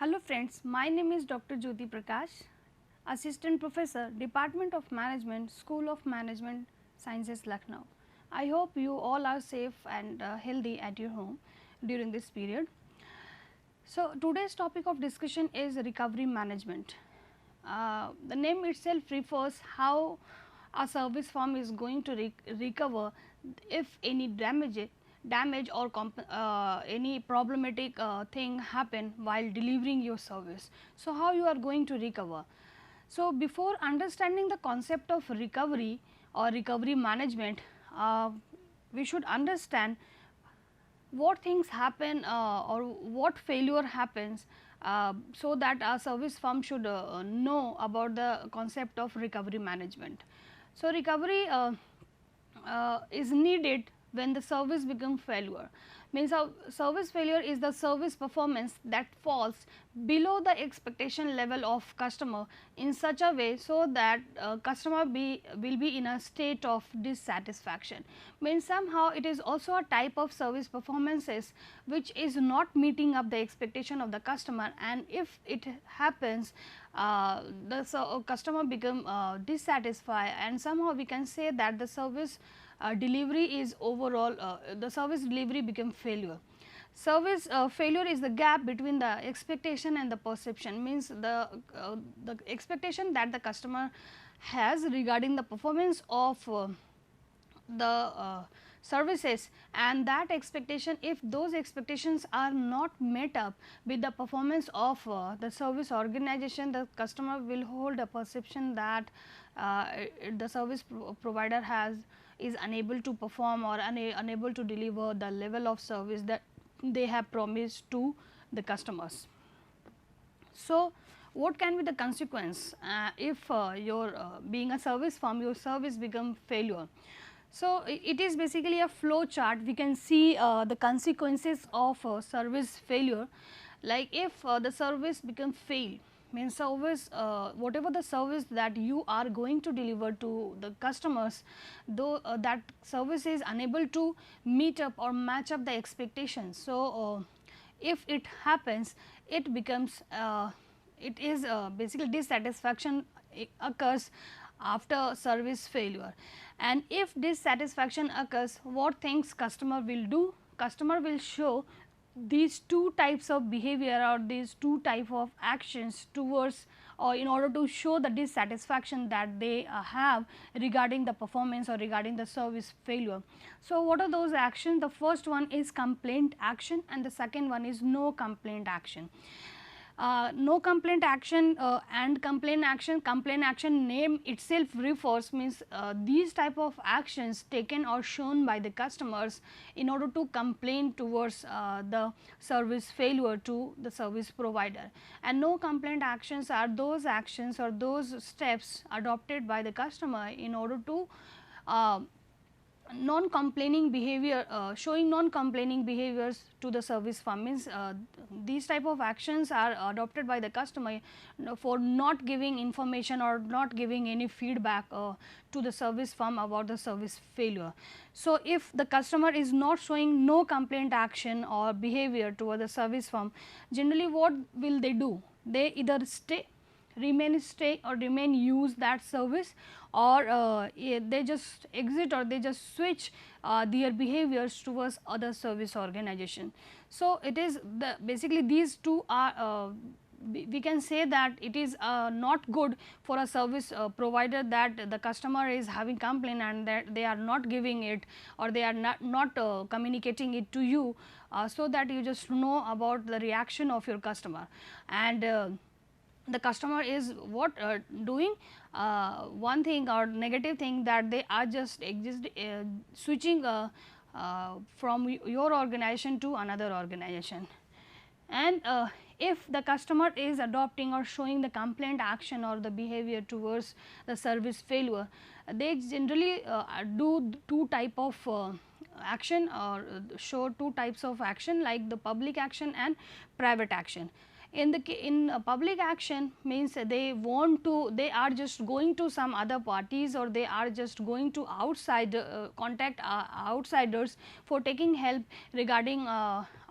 Hello friends, my name is Dr. Jyoti Prakash, Assistant Professor, Department of Management, School of Management Sciences, Lucknow. I hope you all are safe and healthy at your home during this period. So, today's topic of discussion is recovery management. The name itself refers how a service firm is going to recover if any damage or any problematic thing happen while delivering your service. So, how you are going to recover? So, before understanding the concept of recovery or recovery management, we should understand what things happen or what failure happens, so that our service firm should know about the concept of recovery management. So, recovery is needed when the service becomes failure. Means service failure is the service performance that falls below the expectation level of customer in such a way so that customer will be in a state of dissatisfaction. Means somehow it is also a type of service performances which is not meeting up the expectation of the customer, and if it happens the customer become dissatisfied, and somehow we can say that the service delivery is overall the service delivery become failure. Service failure is the gap between the expectation and the perception. Means the expectation that the customer has regarding the performance of the services, and that expectation, if those expectations are not met up with the performance of the service organization, the customer will hold a perception that the service provider is unable to perform or unable to deliver the level of service that they have promised to the customers. So, what can be the consequence if your being a service firm, your service become failure? So, it is basically a flow chart. We can see the consequences of service failure, like if the service become fail, means service whatever the service that you are going to deliver to the customers, though that service is unable to meet up or match up the expectations. So, if it happens, it becomes it is basically dissatisfaction occurs after service failure. And if dissatisfaction occurs, what things customer will do? Customer will show these two types of behavior or these two type of actions towards or in order to show the dissatisfaction that they have regarding the performance or regarding the service failure. So, what are those actions? The first one is complaint action and the second one is no complaint action. No complaint action and complaint action name itself refers, means these type of actions taken or shown by the customers in order to complain towards the service failure to the service provider. And no complaint actions are those actions or those steps adopted by the customer in order to non-complaining behavior, showing non-complaining behaviors to the service firm. Means these type of actions are adopted by the customer for not giving information or not giving any feedback to the service firm about the service failure. So, if the customer is not showing no complaint action or behavior toward the service firm, generally what will they do? They either stay or remain use that service, or they just exit or they just switch their behaviors towards other service organization. So, it is basically these two are we can say that it is not good for a service provider that the customer is having complaint and that they are not giving it or they are not communicating it to you, so that you just know about the reaction of your customer. And the customer is what doing one thing or negative thing, that they are just switching from your organization to another organization. And if the customer is adopting or showing the complaint action or the behavior towards the service failure, they generally do two type of action or show two types of action, like the public action and private action. In public action means they are just going to some other parties, or they are just going to outside contact outsiders for taking help regarding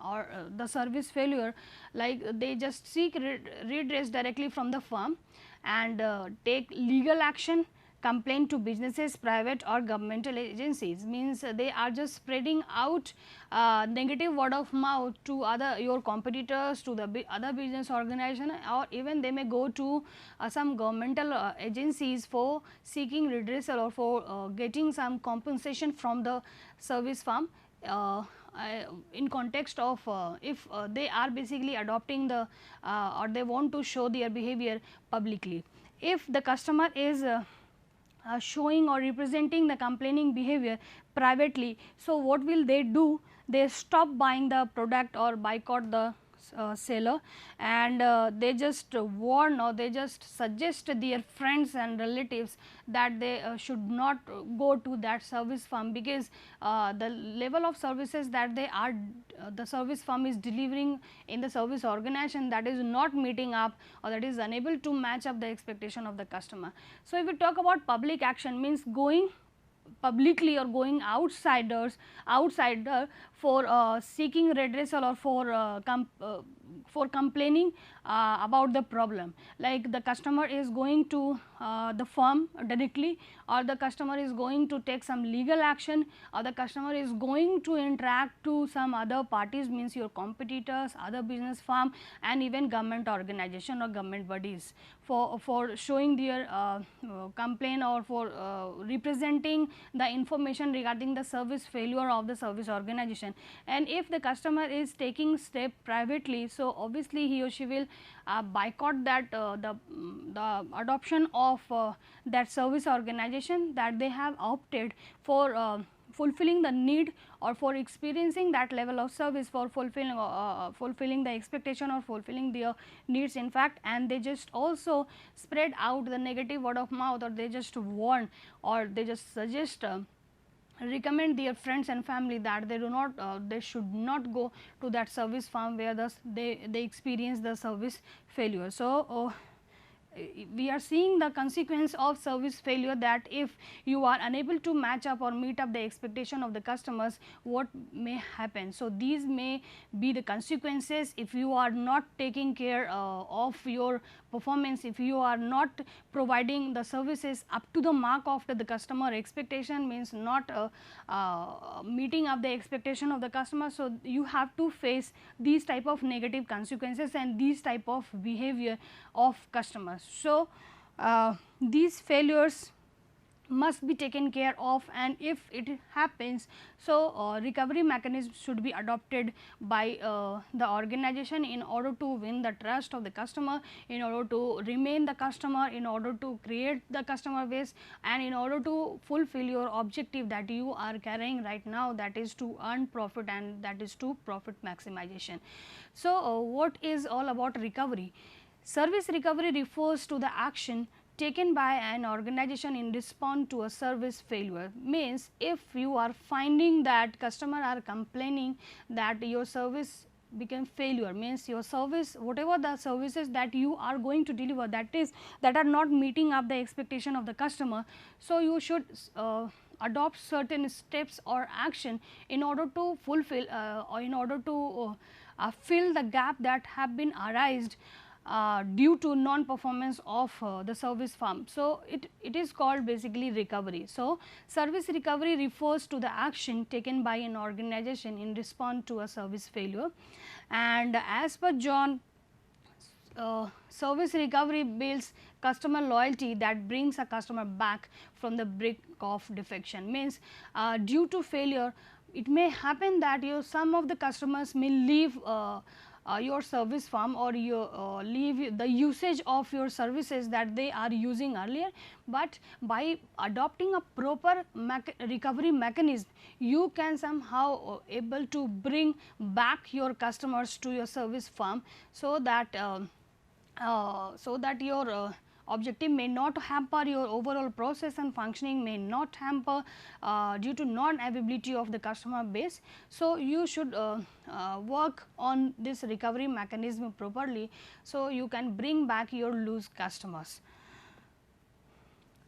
or the service failure, like they just seek redress directly from the firm and take legal action, complain to businesses, private or governmental agencies. Means they are just spreading out negative word of mouth to other your competitors, to the other business organization, or even they may go to some governmental agencies for seeking redressal or for getting some compensation from the service firm. In context of if they are basically adopting the or they want to show their behavior publicly. If the customer is showing or representing the complaining behavior privately, so what will they do? They stop buying the product or boycott the seller, and they just warn or they just suggest their friends and relatives that they should not go to that service firm, because the level of services that they are the service firm is delivering in the service organization, that is not meeting up or that is unable to match up the expectation of the customer. So, if we talk about public action, means going publicly or going outsider for seeking redressal or for complaining about the problem, like the customer is going to the firm directly, or the customer is going to take some legal action, or the customer is going to interact to some other parties, means your competitors, other business firm, and even government organization or government bodies for showing their complaint or for representing the information regarding the service failure of the service organization. And if the customer is taking step privately, so obviously he or she will boycott that the adoption of that service organization that they have opted for fulfilling the need or for experiencing that level of service, for fulfilling the expectation or fulfilling their needs in fact, and they just also spread out the negative word of mouth, or they just warn or they just suggest recommend their friends and family that they do not they should not go to that service firm where they experience the service failure. So, we are seeing the consequence of service failure, that if you are unable to match up or meet up the expectation of the customers, what may happen. So, these may be the consequences if you are not taking care of your performance, if you are not providing the services up to the mark of the customer expectation, means not meeting up the expectation of the customer. So, you have to face these type of negative consequences and these type of behavior of customers. So, these failures must be taken care of, and if it happens, so recovery mechanism should be adopted by the organization in order to win the trust of the customer, in order to remain the customer, in order to create the customer base, and in order to fulfill your objective that you are carrying right now, that is to earn profit and that is to profit maximization. So, what is all about recovery? Service recovery refers to the action taken by an organization in response to a service failure. Means if you are finding that customer are complaining that your service became failure, means your service, whatever the services that you are going to deliver, that are not meeting up the expectation of the customer. So, you should adopt certain steps or action in order to fulfill or in order to fill the gap that have been arised due to non-performance of the service firm. So, it is called basically recovery. So, service recovery refers to the action taken by an organization in response to a service failure, and as per John, service recovery builds customer loyalty that brings a customer back from the brink of defection. Means due to failure, it may happen that some of the customers may leave your service firm, or you leave the usage of your services that they are using earlier, but by adopting a proper recovery mechanism, you can somehow able to bring back your customers to your service firm, so that your objective may not hamper, your overall process and functioning may not hamper due to non-availability of the customer base. So, you should work on this recovery mechanism properly, so you can bring back your lost customers.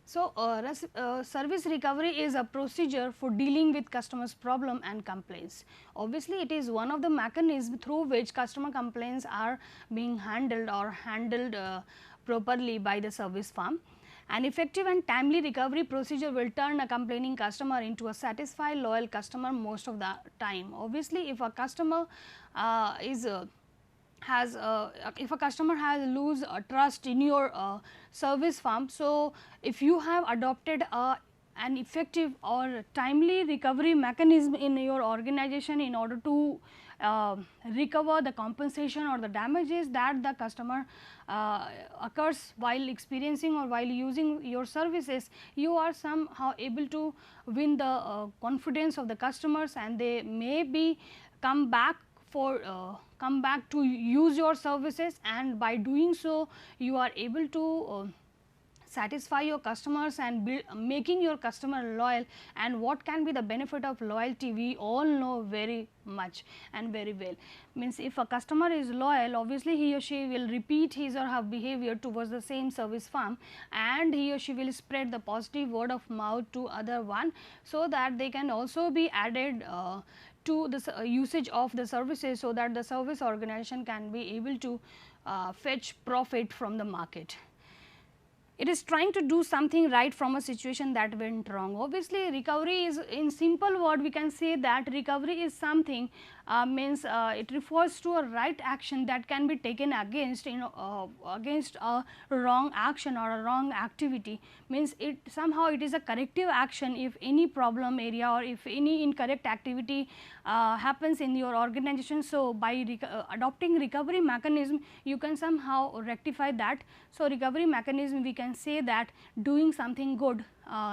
So, service recovery is a procedure for dealing with customers' problem and complaints. Obviously, it is one of the mechanisms through which customer complaints are being handled or handled properly by the service firm. An effective and timely recovery procedure will turn a complaining customer into a satisfied loyal customer most of the time. Obviously, if a customer is has if a customer has lose trust in your service firm. So, if you have adopted an effective or timely recovery mechanism in your organization in order to recover the compensation or the damages that the customer occurs while experiencing or while using your services, you are somehow able to win the confidence of the customers, and they may be come back to use your services, and by doing so you are able to satisfy your customers and making your customer loyal. And what can be the benefit of loyalty, we all know very much and very well. Means if a customer is loyal, obviously he or she will repeat his or her behavior towards the same service firm, and he or she will spread the positive word of mouth to other one, so that they can also be added to the usage of the services, so that the service organization can be able to fetch profit from the market. It is trying to do something right from a situation that went wrong. Obviously, recovery is, in simple word we can say that recovery is something means it refers to a right action that can be taken against against a wrong action or a wrong activity. Means it somehow it is a corrective action if any problem area or if any incorrect activity happens in your organization. So, by adopting recovery mechanism you can somehow rectify that. So, recovery mechanism we can say that doing something good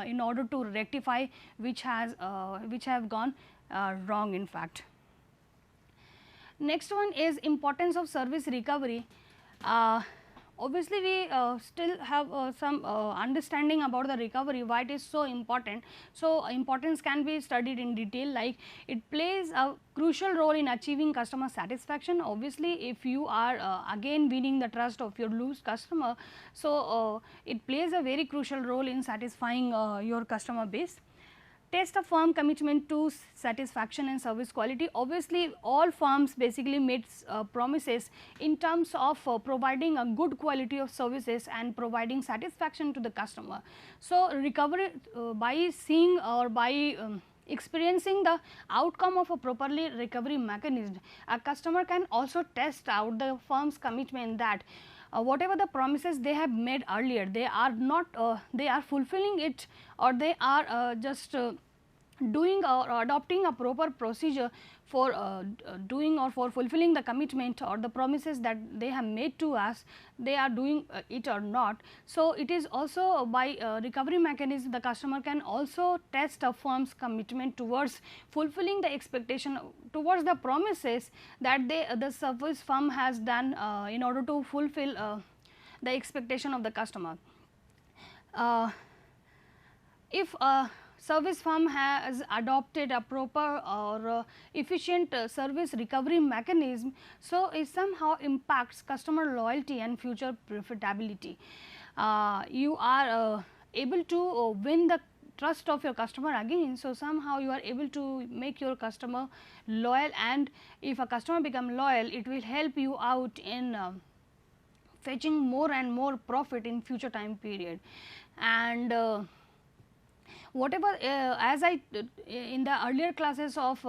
in order to rectify which have gone wrong in fact. Next one is importance of service recovery. Obviously, we still have some understanding about the recovery, why it is so important. So, importance can be studied in detail, like it plays a crucial role in achieving customer satisfaction. Obviously, if you are again winning the trust of your lost customer, so it plays a very crucial role in satisfying your customer base. Test a firm commitment to satisfaction and service quality. Obviously, all firms basically made promises in terms of providing a good quality of services and providing satisfaction to the customer. So, recovery by seeing or by experiencing the outcome of a properly recovery mechanism, a customer can also test out the firm's commitment that whatever the promises they have made earlier, they are not they are fulfilling it, or they are just doing or adopting a proper procedure for doing or for fulfilling the commitment or the promises that they have made to us, they are doing it or not. So, it is also by recovery mechanism the customer can also test a firm's commitment towards fulfilling the expectation, towards the promises that the service firm has done in order to fulfill the expectation of the customer. If a service firm has adopted a proper or efficient service recovery mechanism, so it somehow impacts customer loyalty and future profitability. You are able to win the trust of your customer again. So, somehow you are able to make your customer loyal, and if a customer become loyal, it will help you out in fetching more and more profit in future time period. And whatever as I in the earlier classes of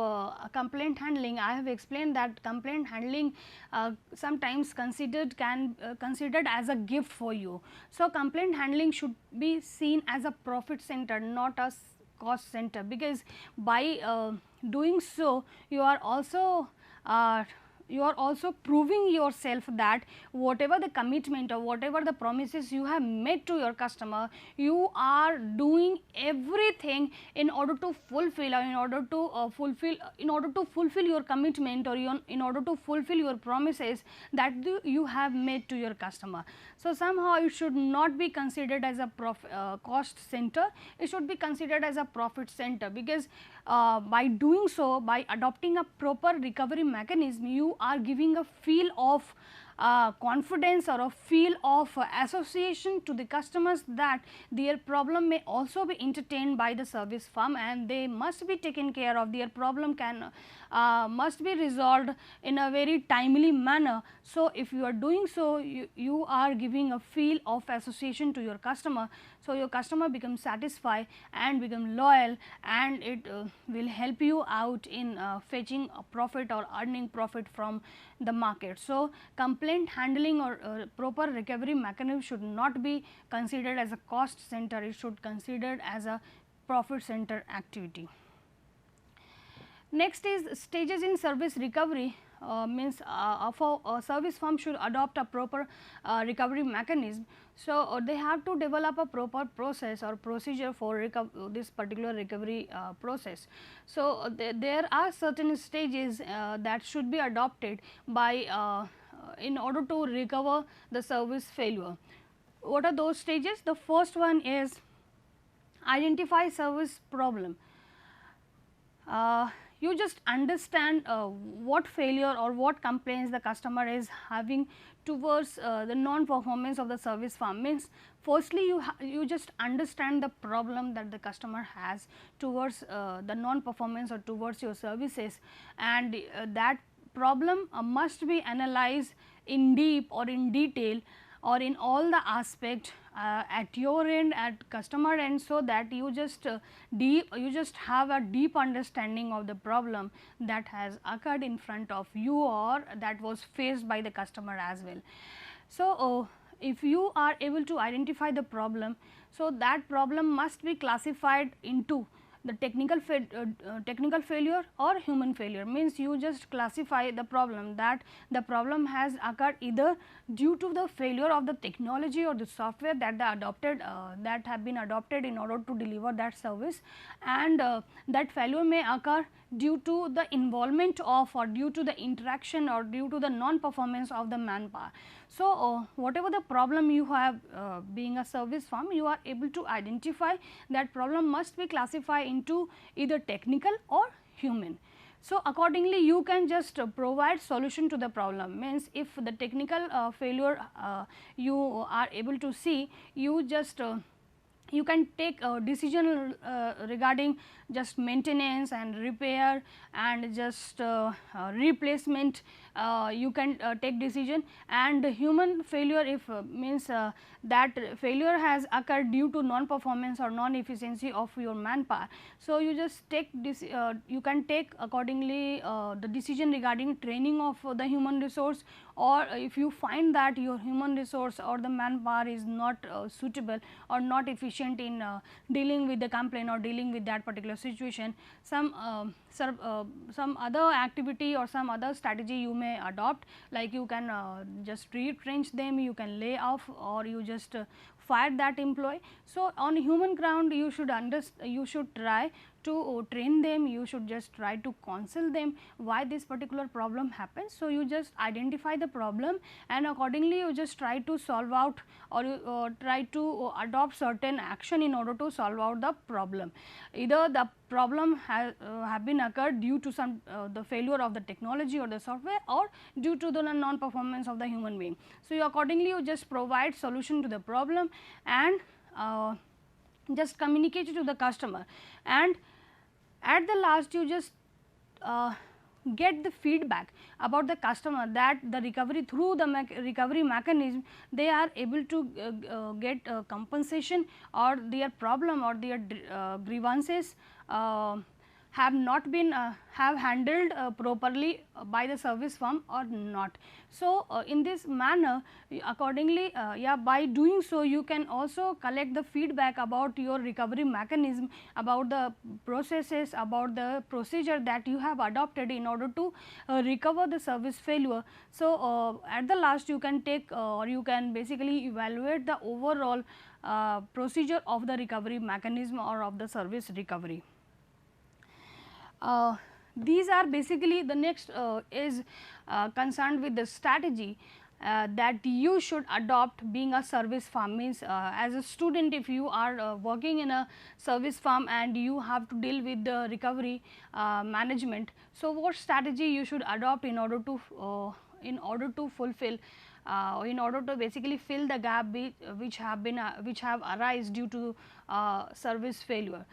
complaint handling, I have explained that complaint handling sometimes considered as a gift for you. So, complaint handling should be seen as a profit center, not a cost center, because by doing so you are also proving yourself that whatever the commitment or whatever the promises you have made to your customer, you are doing everything in order to fulfill or in order to fulfill your commitment, or in order to fulfill your promises that you have made to your customer. So, somehow it should not be considered as a cost center, it should be considered as a profit center, because by doing so, by adopting a proper recovery mechanism, you are giving a feel of confidence or a feel of association to the customers that their problem may also be entertained by the service firm and they must be taken care of, their problem must be resolved in a very timely manner. So, if you are doing so, you are giving a feel of association to your customer. So, your customer becomes satisfied and become loyal, and it will help you out in fetching a profit or earning profit from the market. So, complaint handling or proper recovery mechanism should not be considered as a cost center, it should considered as a profit center activity. Next is stages in service recovery. Means a service firm should adopt a proper recovery mechanism. So, they have to develop a proper process or procedure for this particular recovery process. So, there are certain stages that should be adopted by in order to recover the service failure. What are those stages? The first one is identify service problem. You just understand what failure or what complaints the customer is having towards the non-performance of the service firm. Means firstly you just understand the problem that the customer has towards the non-performance or towards your services, and that problem must be analyzed in deep or in detail or in all the aspect at your end, at customer end, so that you just have a deep understanding of the problem that has occurred in front of you or that was faced by the customer as well. So, if you are able to identify the problem, so that problem must be classified into the technical failure or human failure. Means you just classify the problem, that the problem has occurred either due to the failure of the technology or the software that that have been adopted in order to deliver that service, and that failure may occur due to the involvement of or due to the interaction or due to the non-performance of the manpower. So, whatever the problem you have being a service firm, you are able to identify that problem must be classified into either technical or human. So, accordingly you can just provide solution to the problem. Means if the technical failure you are able to see, you just you can take a decision regarding just maintenance and repair and just replacement. You can take decision, and human failure if means that failure has occurred due to non-performance or non-efficiency of your manpower. So, you just take this you can take accordingly the decision regarding training of the human resource, or if you find that your human resource or the manpower is not suitable or not efficient in dealing with the complaint or dealing with that particular situation, some other activity or some other strategy you may adopt, like you can just retrench them, you can lay off, or you just fire that employee. So, on human ground you should try to train them, you should just try to counsel them why this particular problem happens. So, you just identify the problem and accordingly you just try to solve out, or you try to adopt certain action in order to solve out the problem. Either the problem have been occurred due to some the failure of the technology or the software, or due to the non-performance of the human being. So, you accordingly you just provide solution to the problem and just communicate it to the customer, and at the last you just get the feedback about the customer that the recovery through the recovery mechanism they are able to get compensation, or their problem or their grievances have not been have handled properly by the service firm or not. So, in this manner accordingly by doing so you can also collect the feedback about your recovery mechanism, about the processes, about the procedure that you have adopted in order to recover the service failure. So, at the last you can take or you can basically evaluate the overall procedure of the recovery mechanism or of the service recovery. These are basically the next is concerned with the strategy that you should adopt being a service firm. Means as a student, if you are working in a service firm and you have to deal with the recovery management. So, what strategy you should adopt in order to in order to fulfill, in order to basically fill the gap which have arise due to service failure.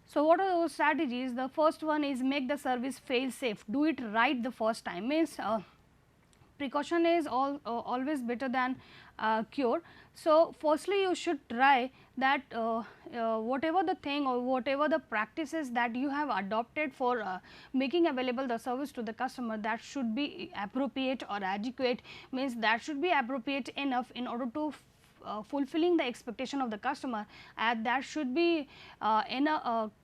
So, what are those strategies? The first one is make the service fail safe, do it right the first time, means precaution is always better than cure. So, firstly you should try that whatever the thing or whatever the practices that you have adopted for making available the service to the customer, that should be appropriate or adequate, means that should be appropriate enough in order to fulfilling the expectation of the customer, and that should be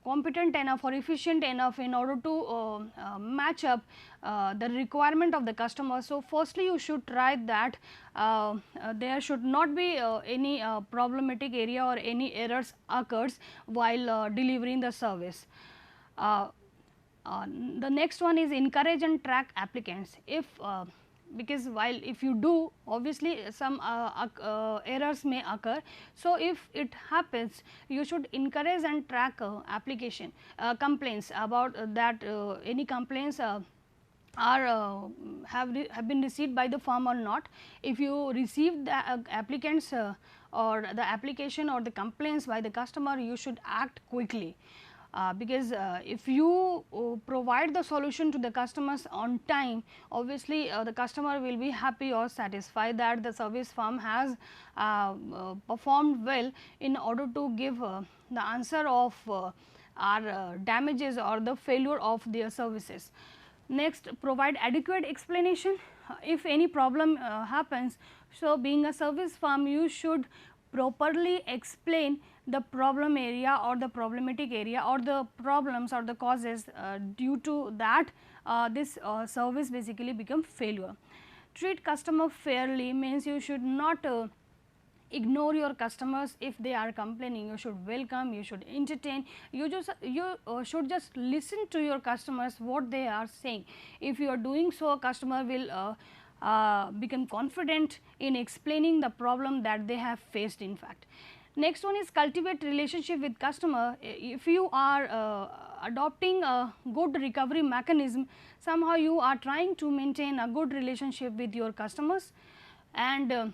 competent enough or efficient enough in order to match up the requirement of the customer. So, firstly you should try that there should not be any problematic area or any errors occurs while delivering the service. The next one is encourage and track applicants. If because while if you do, obviously some errors may occur. So, if it happens, you should encourage and track application complaints about that any complaints are have been received by the firm or not. If you receive the applicants or the application or the complaints by the customer, you should act quickly. Because if you provide the solution to the customers on time, obviously the customer will be happy or satisfied that the service firm has performed well in order to give the answer of our damages or the failure of their services. Next, provide adequate explanation if any problem happens. So, being a service firm, you should properly explain the problem area or the problematic area or the problems or the causes due to that this service basically become failure. Treat customer fairly, means you should not ignore your customers if they are complaining. You should welcome, you should entertain, you should just listen to your customers what they are saying. If you are doing so, a customer will become confident in explaining the problem that they have faced in fact. Next one is cultivate relationship with customer. If you are adopting a good recovery mechanism, somehow you are trying to maintain a good relationship with your customers. And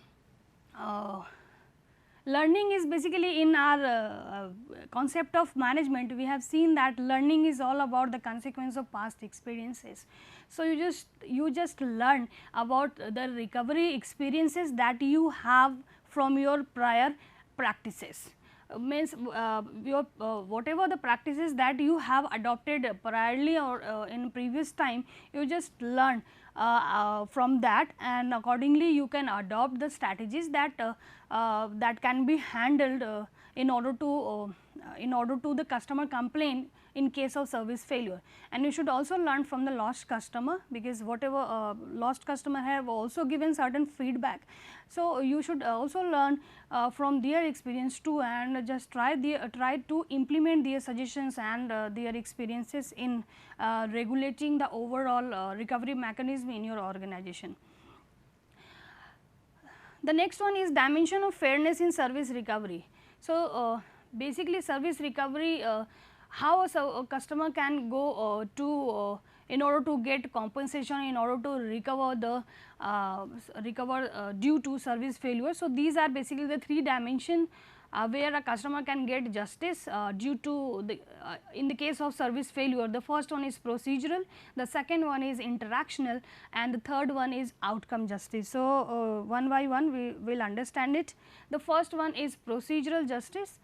learning is basically in our concept of management, we have seen that learning is all about the consequence of past experiences. So, you just learn about the recovery experiences that you have from your prior practices. Means your whatever the practices that you have adopted priorly or in previous time, you just learn from that, and accordingly you can adopt the strategies that that can be handled in order to the customer complaint in case of service failure. And you should also learn from the lost customer, because whatever lost customer have also given certain feedback. So, you should also learn from their experience too, and just try to implement their suggestions and their experiences in regulating the overall recovery mechanism in your organization. The next one is dimension of fairness in service recovery. So, basically service recovery, how a customer can go to in order to get compensation, in order to recover the due to service failure. So, these are basically the three dimensions where a customer can get justice due to the in the case of service failure. The first one is procedural, the second one is interactional, and the third one is outcome justice. So, one by one we will understand it. The first one is procedural justice.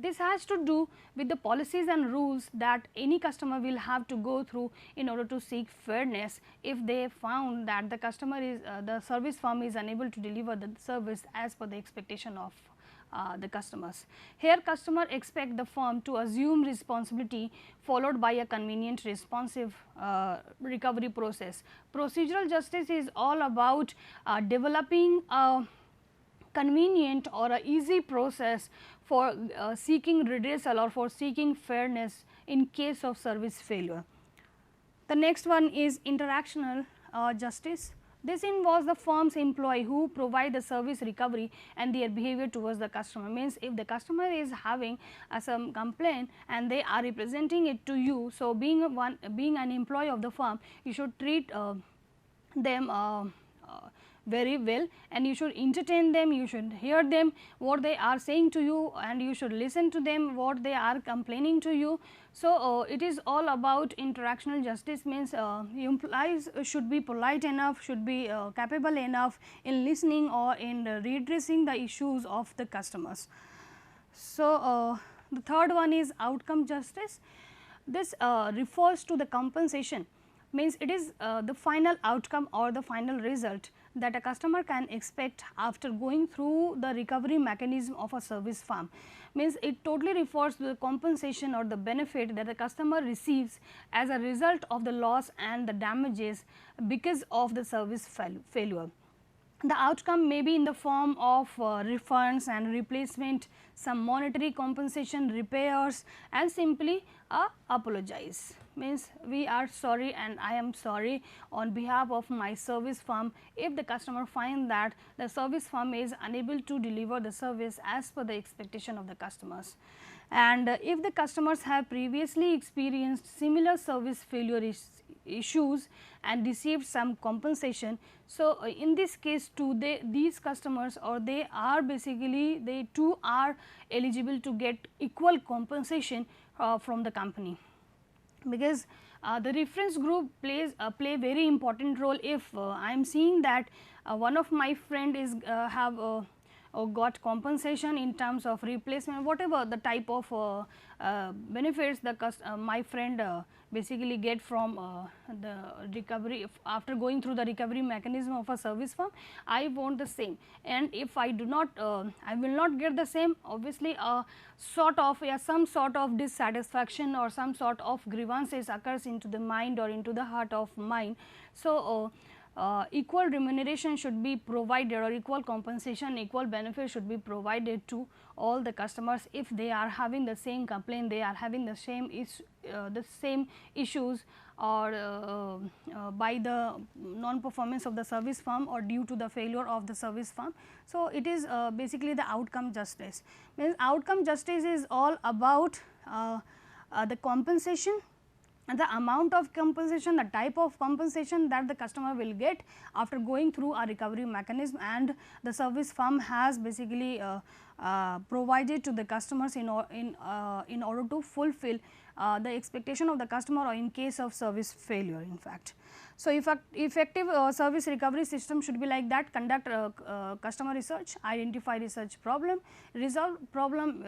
This has to do with the policies and rules that any customer will have to go through in order to seek fairness if they found that the customer is the service firm is unable to deliver the service as per the expectation of the customers. Here customer expect the firm to assume responsibility followed by a convenient responsive recovery process. Procedural justice is all about developing a convenient or a easy process for seeking redressal or for seeking fairness in case of service failure. The next one is interactional justice. This involves the firm's employee who provide the service recovery and their behavior towards the customer. Means if the customer is having some complaint and they are representing it to you, so being an employee of the firm, you should treat them very well, and you should entertain them, you should hear them what they are saying to you, and you should listen to them what they are complaining to you. So, it is all about interactional justice, means employees should be polite enough, should be capable enough in listening or in redressing the issues of the customers. So, the third one is outcome justice. This refers to the compensation, means it is the final outcome or the final result that a customer can expect after going through the recovery mechanism of a service firm. Means it totally refers to the compensation or the benefit that the customer receives as a result of the loss and the damages because of the service failure. The outcome may be in the form of refunds and replacement, some monetary compensation, repairs, and simply apologize. Means we are sorry and I am sorry on behalf of my service firm if the customer finds that the service firm is unable to deliver the service as per the expectation of the customers. And if the customers have previously experienced similar service failure issues and received some compensation. So, in this case too these customers, or they are basically, they too are eligible to get equal compensation from the company, because the reference group play very important role. If I am seeing that one of my friend is have got compensation in terms of replacement, whatever the type of benefits the my friend basically get from the recovery after going through the recovery mechanism of a service firm, I want the same. And if I do not I will not get the same, obviously sort of some sort of dissatisfaction or some sort of grievances occurs into the mind or into the heart of mine. So, equal remuneration should be provided, or equal compensation, equal benefit should be provided to all the customers if they are having the same complaint, they are having the same issues, or by the non performance of the service firm or due to the failure of the service firm. So, it is basically the outcome justice. Means outcome justice is all about the compensation, the amount of compensation, the type of compensation that the customer will get after going through a recovery mechanism, and the service firm has basically provided to the customers in order to fulfill the expectation of the customer, or in case of service failure in fact. So, effective service recovery system should be like that: conduct customer research, identify research problem, resolve problem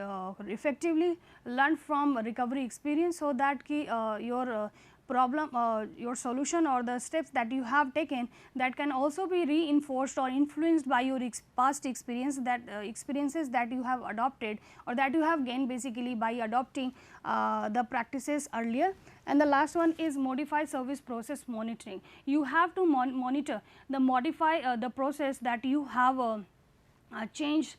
effectively, learn from recovery experience, so that your problem, your solution or the steps that you have taken, that can also be reinforced or influenced by your past experience, that experiences that you have adopted or that you have gained basically by adopting the practices earlier. And the last one is modify service process monitoring. You have to monitor the modify the process that you have changed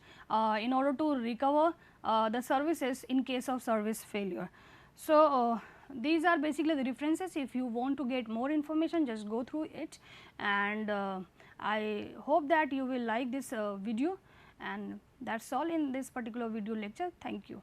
in order to recover the services in case of service failure. So, these are basically the references. If you want to get more information, just go through it, and I hope that you will like this video, and that is all in this particular video lecture. Thank you.